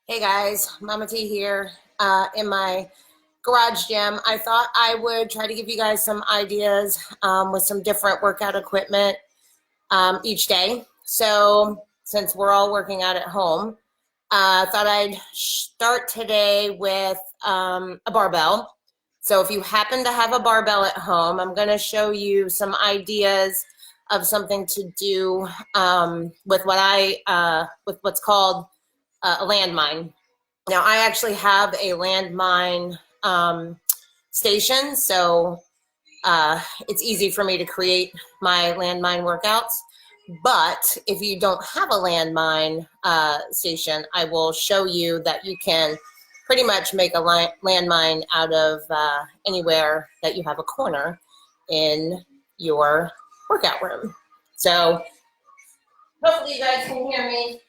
Hey guys, Mama T here in my garage gym. I thought I would try to give you guys some ideas with some different workout equipment each day. So since we're all working out at home, I thought I'd start today with a barbell. So if you happen to have a barbell at home, I'm going to show you some ideas of something to do with with what's called a landmine. Now, I actually have a landmine station, so it's easy for me to create my landmine workouts. But if you don't have a landmine station, I will show you that you can pretty much make a landmine out of anywhere that you have a corner in your workout room. So hopefully you guys can hear me.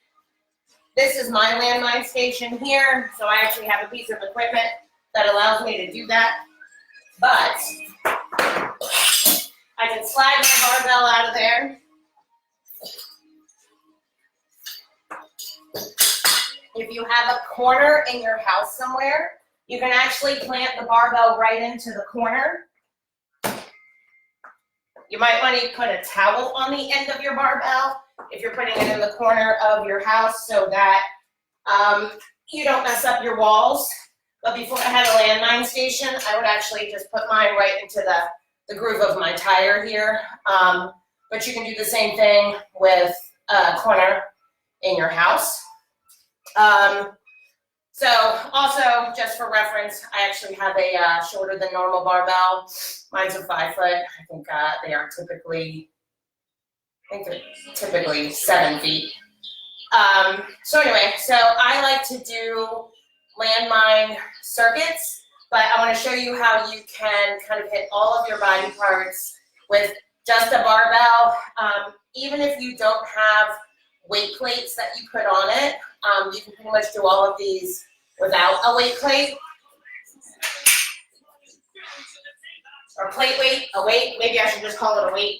This is my landmine station here, so I actually have a piece of equipment that allows me to do that. But I can slide my barbell out of there. If you have a corner in your house somewhere, you can actually plant the barbell right into the corner. You might want to put a towel on the end of your barbell if you're putting it in the corner of your house so that you don't mess up your walls. But before I had a landmine station, I would actually just put mine right into the groove of my tire here. But you can do the same thing with a corner in your house. So also, just for reference, I actually have a shorter than normal barbell. Mine's a 5 foot. I think they are typically 7 feet. So anyway, so I like to do landmine circuits, but I want to show you how you can kind of hit all of your body parts with just a barbell. Even if you don't have weight plates that you put on it, you can pretty much do all of these without a weight plate. Or plate weight, a weight, maybe I should just call it a weight.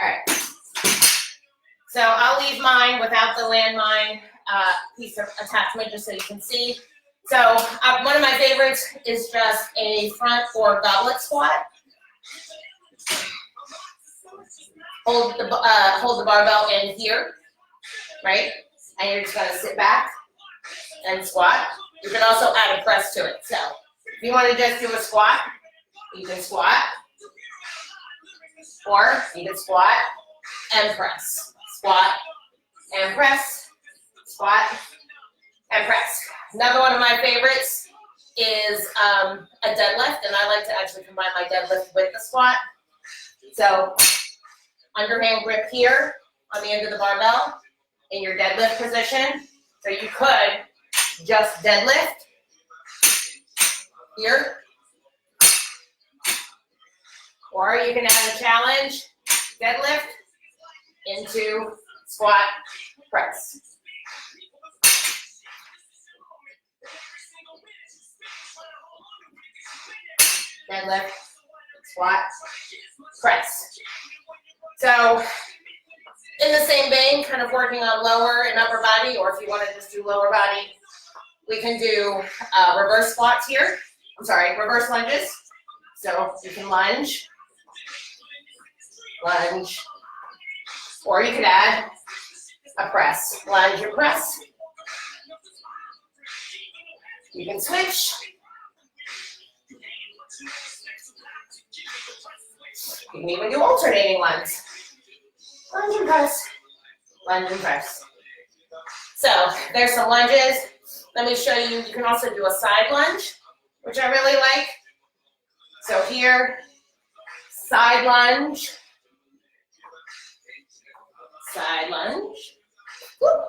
All right. So I'll leave mine without the landmine piece of attachment just so you can see. So one of my favorites is just a front or goblet squat. Hold the barbell in here, right? And you're just gonna sit back and squat. You can also add a press to it. So if you want to just do a squat, you can squat, or you can squat and press. Squat and press, squat and press. Another one of my favorites is a deadlift, and I like to actually combine my deadlift with the squat. So underhand grip here on the end of the barbell in your deadlift position. So you could just deadlift here, or you can add a challenge, deadlift into squat, press. Deadlift, squat, press. So in the same vein, kind of working on lower and upper body, or if you want to just do lower body, we can do reverse squats here. Reverse lunges. So you can lunge, or you could add a press, lunge and press. You can switch. You can even do alternating lunge. Lunge and press, lunge and press. So there's some lunges. Let me show you. You can also do a side lunge, which I really like. So here, side lunge. Side lunge. Whoop.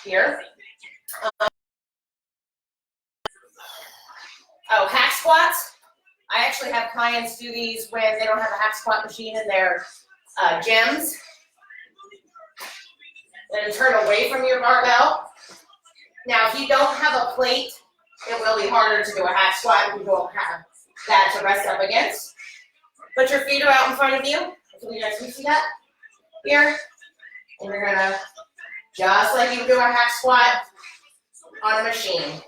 Here. Hack squats. I actually have clients do these when they don't have a hack squat machine in their gyms. Then turn away from your barbell. Now, if you don't have a plate, it will be harder to do a hack squat if you don't have that to rest up against. Put your feet are out in front of you. Can you guys see that? here. And you're gonna, just like you would do a hack squat on a machine.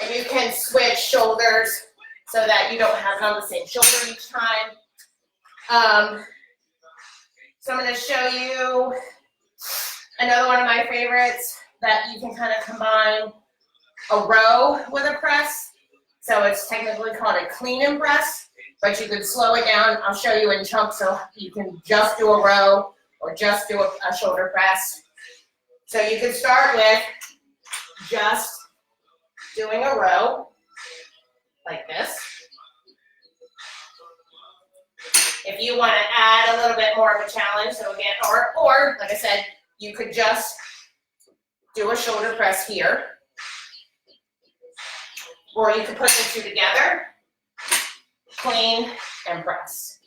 And you can switch shoulders so that you don't have it on the same shoulder each time. So I'm going to show you another one of my favorites that you can kind of combine a row with a press. So it's technically called a clean and press, but you can slow it down. I'll show you in chunks so you can just do a row or just do a shoulder press. So you can start with just doing a row like this. If you want to add a little bit more of a challenge, so again, or like I said, you could just do a shoulder press here. Or you could put the two together, clean and press.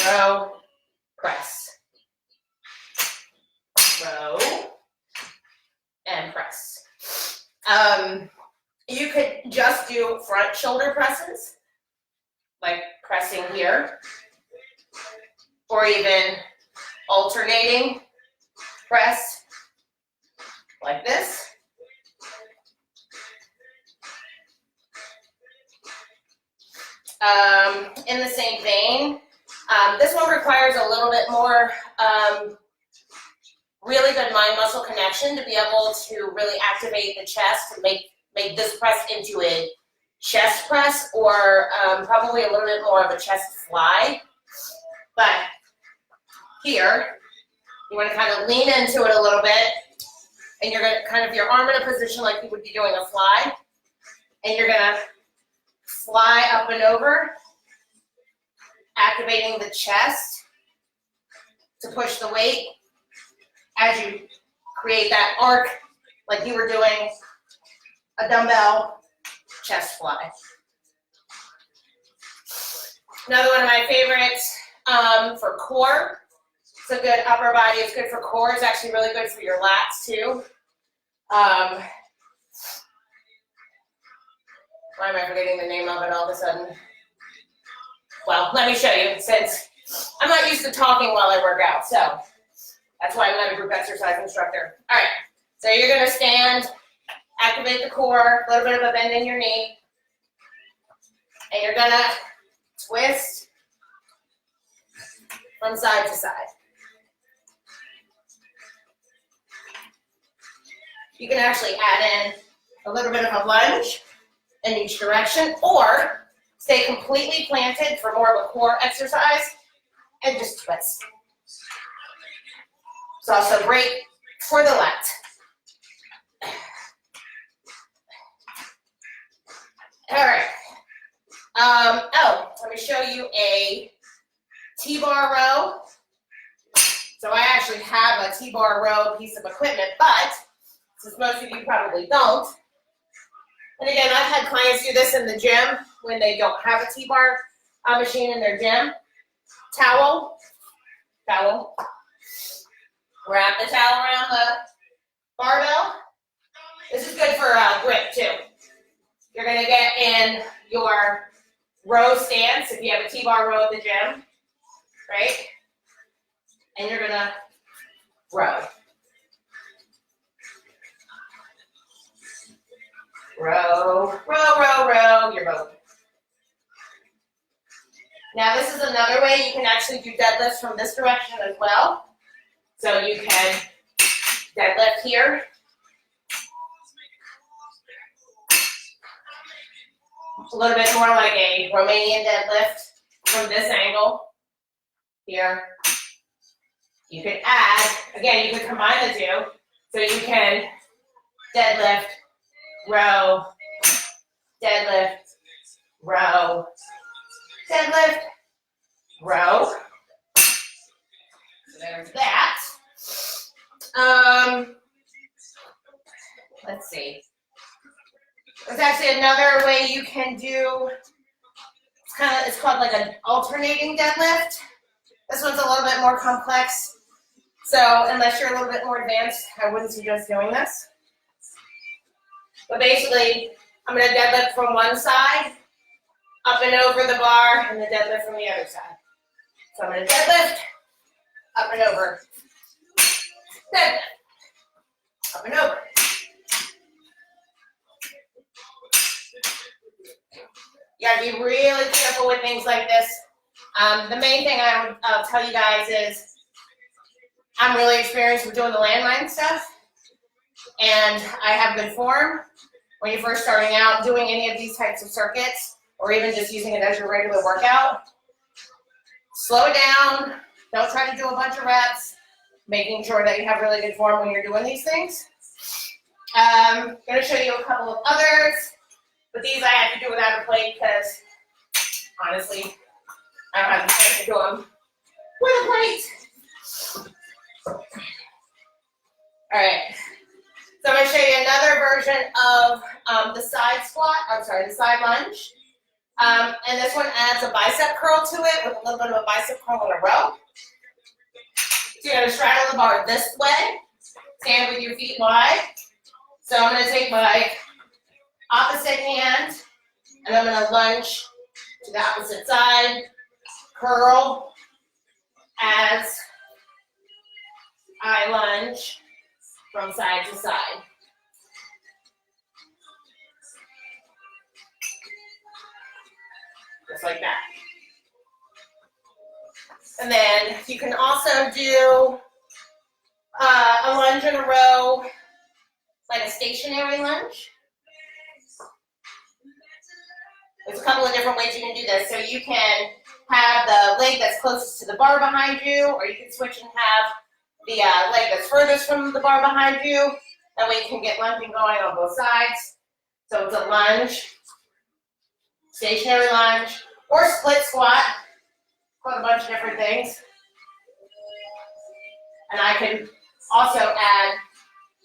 Row, press. Row, and press. You could just do front shoulder presses, like pressing here, or even alternating press like this. In the same vein, this one requires a little bit more really good mind muscle connection to be able to really activate the chest to make this press into a chest press, or probably a little bit more of a chest fly. But here, you want to kind of lean into it a little bit, and you're going to kind of your arm in a position like you would be doing a fly, and you're going to fly up and over, activating the chest to push the weight as you create that arc like you were doing a dumbbell chest fly. Another one of my favorites for core. It's a good upper body. It's good for core. It's actually really good for your lats too. Why am I forgetting the name of it all of a sudden? Well, let me show you, since I'm not used to talking while I work out, so that's why I'm not a group exercise instructor. All right, so you're gonna stand, activate the core, a little bit of a bend in your knee, and you're gonna twist from side to side. You can actually add in a little bit of a lunge in each direction, or stay completely planted for more of a core exercise and just twist. It's also great for the lats. All right. Let me show you a T-bar row. So I actually have a T-bar row piece of equipment, but since most of you probably don't, and again, I've had clients do this in the gym when they don't have a T-bar machine in their gym. Towel. Wrap the towel around the barbell. This is good for grip too. You're gonna get in your row stance if you have a T-bar row at the gym, right? And you're gonna row. Row, row, row, row, you're rowing. Now this is another way you can actually do deadlifts from this direction as well. So you can deadlift here. A little bit more like a Romanian deadlift from this angle here. You could add, again, you could combine the two. So you can deadlift, row, deadlift, row, deadlift, row. So there's that. Let's see. There's actually another way you can do, it's called like an alternating deadlift. This one's a little bit more complex. So unless you're a little bit more advanced, I wouldn't suggest doing this. But basically, I'm going to deadlift from one side, up and over the bar, and then deadlift from the other side. So I'm going to deadlift, up and over, deadlift, up and over. You got to be really careful with things like this. The main thing I'll tell you guys is I'm really experienced with doing the landmine stuff, and I have good form. When you're first starting out doing any of these types of circuits, or even just using it as your regular workout, slow it down. Don't try to do a bunch of reps, making sure that you have really good form when you're doing these things. I'm going to show you a couple of others, but these I had to do without a plate because, honestly, I don't have the time to do them with a plate. All right. So I'm going to show you another version of the side squat, the side lunge. And this one adds a bicep curl to it with a little bit of a bicep curl in a row. So you're going to straddle the bar this way, stand with your feet wide. So I'm going to take my opposite hand, and I'm going to lunge to the opposite side, curl as I lunge from side to side. Just like that. And then you can also do a lunge in a row, like a stationary lunge. There's a couple of different ways you can do this. So you can have the leg that's closest to the bar behind you, or you can switch and have the leg that's furthest from the bar behind you. That way you can get lunging going on both sides. So it's a lunge, stationary lunge, or split squat. Quite a bunch of different things. And I can also add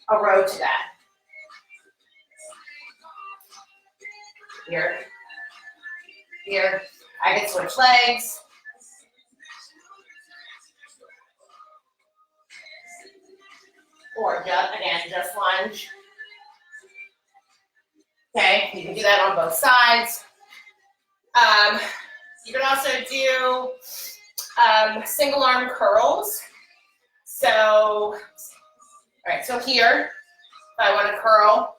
a row to that. Here. Here. I can switch legs. Or just lunge. Okay, you can do that on both sides. You can also do single arm curls. So, all right, so here, if I want to curl,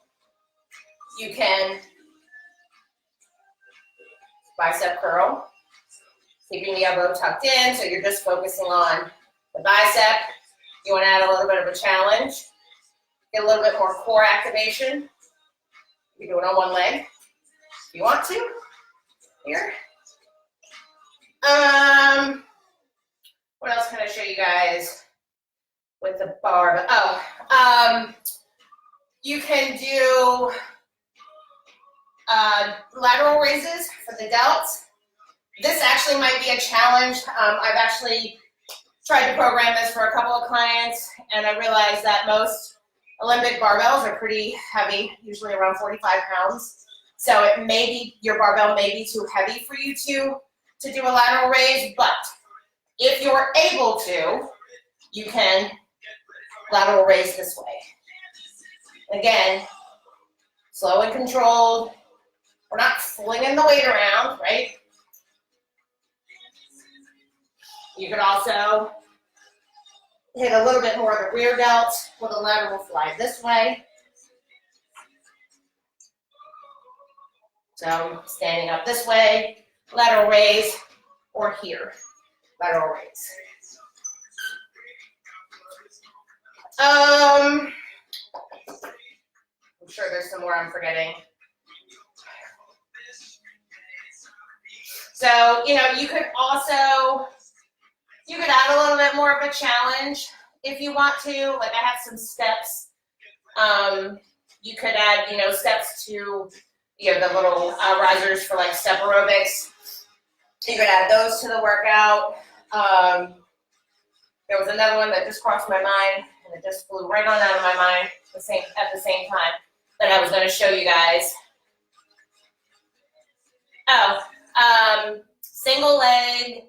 you can bicep curl, keeping the elbow tucked in, so you're just focusing on the bicep. You want to add a little bit of a challenge, get a little bit more core activation. You can do it on one leg if you want to. Here. What else can I show you guys with the bar? You can do lateral raises for the delts. This actually might be a challenge. I've actually tried to program this for a couple of clients, and I realized that most Olympic barbells are pretty heavy, usually around 45 pounds. So it may be, your barbell may be too heavy for you to do a lateral raise, but if you're able to, you can lateral raise this way. Again, slow and controlled. We're not flinging the weight around, right? You could also hit a little bit more of the rear delt with a lateral fly this way. So standing up this way, lateral raise, or here, lateral raise. I'm sure there's some more I'm forgetting. So, you know, you could also, you could add a little bit more of a challenge if you want to. Like I have some steps. You could add, you know, steps to, you know, the little risers for like step aerobics. You could add those to the workout. There was another one that just crossed my mind, and it just flew right on out of my mind at the same time that I was going to show you guys. Single leg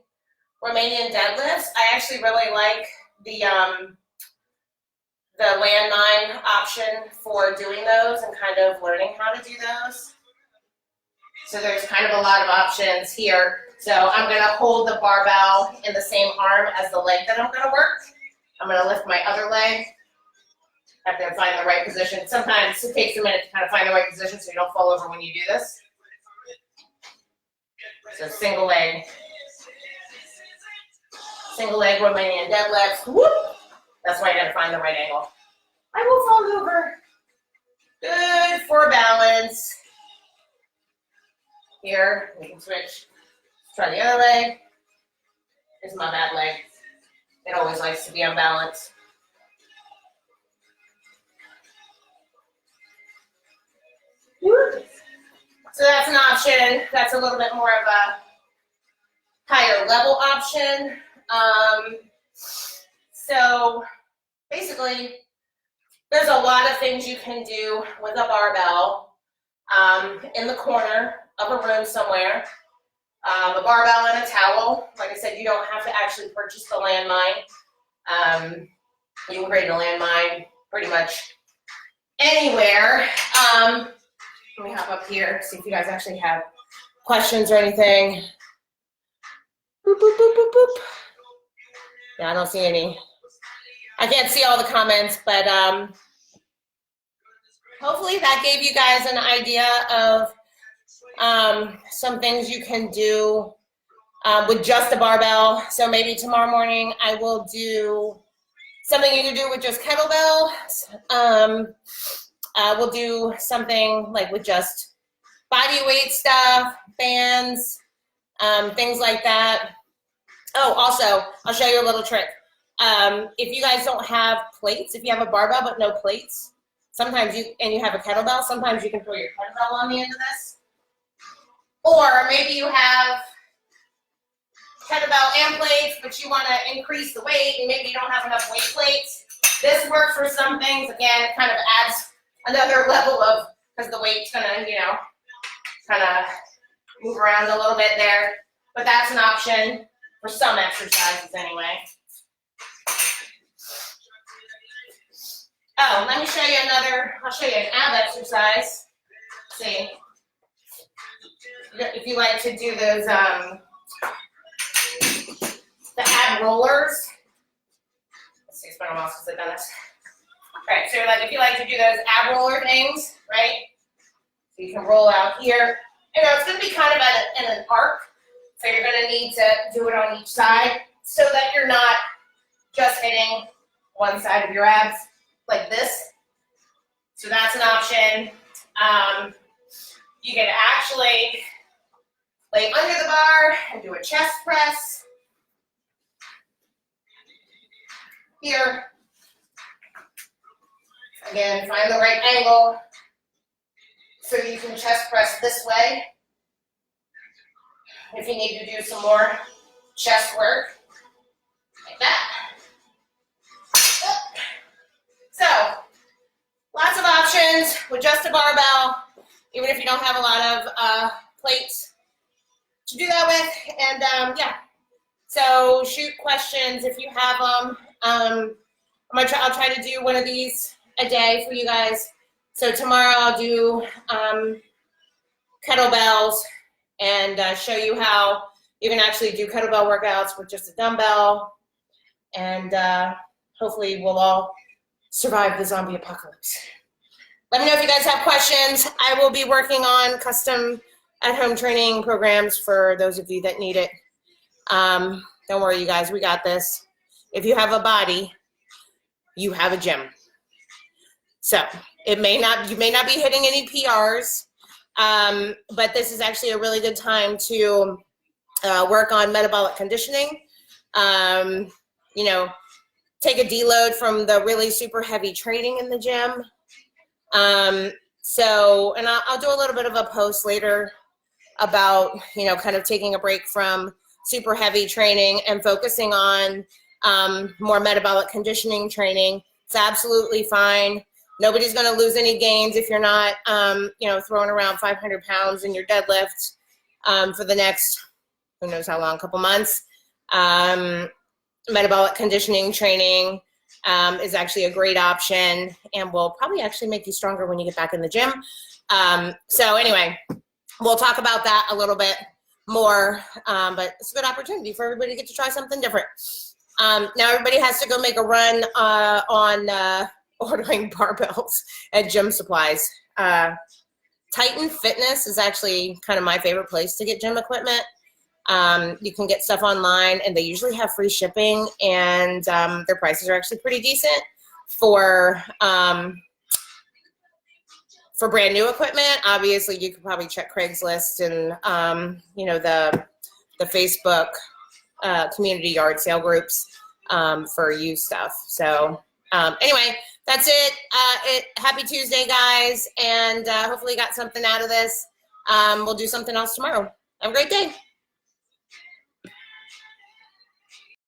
Romanian deadlifts. I actually really like the landmine option for doing those and kind of learning how to do those. So there's kind of a lot of options here. So I'm gonna hold the barbell in the same arm as the leg that I'm gonna work. I'm gonna lift my other leg. Have to find the right position. Sometimes it takes a minute to kind of find the right position so you don't fall over when you do this. So single leg Romanian deadlift. Whoop. That's why you gotta find the right angle. I will fall over. Good for balance. Here, we can switch. Try the other leg. This is my bad leg. It always likes to be on balance. So that's an option. That's a little bit more of a higher level option. So basically, there's a lot of things you can do with a barbell in the corner of a room somewhere. A barbell and a towel. Like I said, you don't have to actually purchase the landmine. You can create a landmine pretty much anywhere. Let me hop up here, see if you guys actually have questions or anything. Boop, boop, boop, boop, boop. Yeah, I don't see any. I can't see all the comments, but hopefully that gave you guys an idea of some things you can do with just a barbell. So maybe tomorrow morning I will do something you can do with just kettlebells. We'll do something like with just body weight stuff, bands, things like that. Oh, also, I'll show you a little trick. If you guys don't have plates, if you have a barbell but no plates, sometimes you have a kettlebell, sometimes you can throw your kettlebell on the end of this. Or maybe you have kettlebell and plates, but you want to increase the weight and maybe you don't have enough weight plates. This works for some things. Again, it kind of adds another level of, because the weight's gonna, kind of move around a little bit there. But that's an option for some exercises anyway. Oh, let me show you I'll show you an ab exercise. Let's see. If you like to do those, the ab rollers. Let's see, it's been a while since I've done this. All right, so if you like to do those ab roller things, right? So you can roll out here. It's going to be kind of in an arc, so you're going to need to do it on each side so that you're not just hitting one side of your abs like this. So that's an option. You can actually lay under the bar and do a chest press. Here. Again, find the right angle so you can chest press this way. If you need to do some more chest work, like that. So, lots of options with just a barbell, even if you don't have a lot of plates to do that with. And yeah, so shoot questions if you have them. I'll try to do one of these a day for you guys. So tomorrow I'll do kettlebells and show you how you can actually do kettlebell workouts with just a dumbbell. And hopefully we'll all survive the zombie apocalypse. Let me know if you guys have questions. I will be working on custom at-home training programs for those of you that need it. Don't worry, you guys, we got this. If you have a body, you have a gym. So you may not be hitting any PRs, but this is actually a really good time to work on metabolic conditioning. Take a deload from the really super heavy training in the gym. And I'll do a little bit of a post later about, kind of taking a break from super heavy training and focusing on more metabolic conditioning training. It's absolutely fine. Nobody's going to lose any gains if you're not, throwing around 500 pounds in your deadlift for the next, who knows how long, couple months. Metabolic conditioning training is actually a great option and will probably actually make you stronger when you get back in the gym. So anyway, we'll talk about that a little bit more, but it's a good opportunity for everybody to get to try something different. Now everybody has to go make a run on ordering barbells at Gym Supplies. Titan Fitness is actually kind of my favorite place to get gym equipment. You can get stuff online, and they usually have free shipping, and their prices are actually pretty decent for brand new equipment. Obviously, you could probably check Craigslist and you know, the Facebook community yard sale groups for used stuff. So anyway, that's it. Happy Tuesday, guys, and hopefully you got something out of this. We'll do something else tomorrow. Have a great day.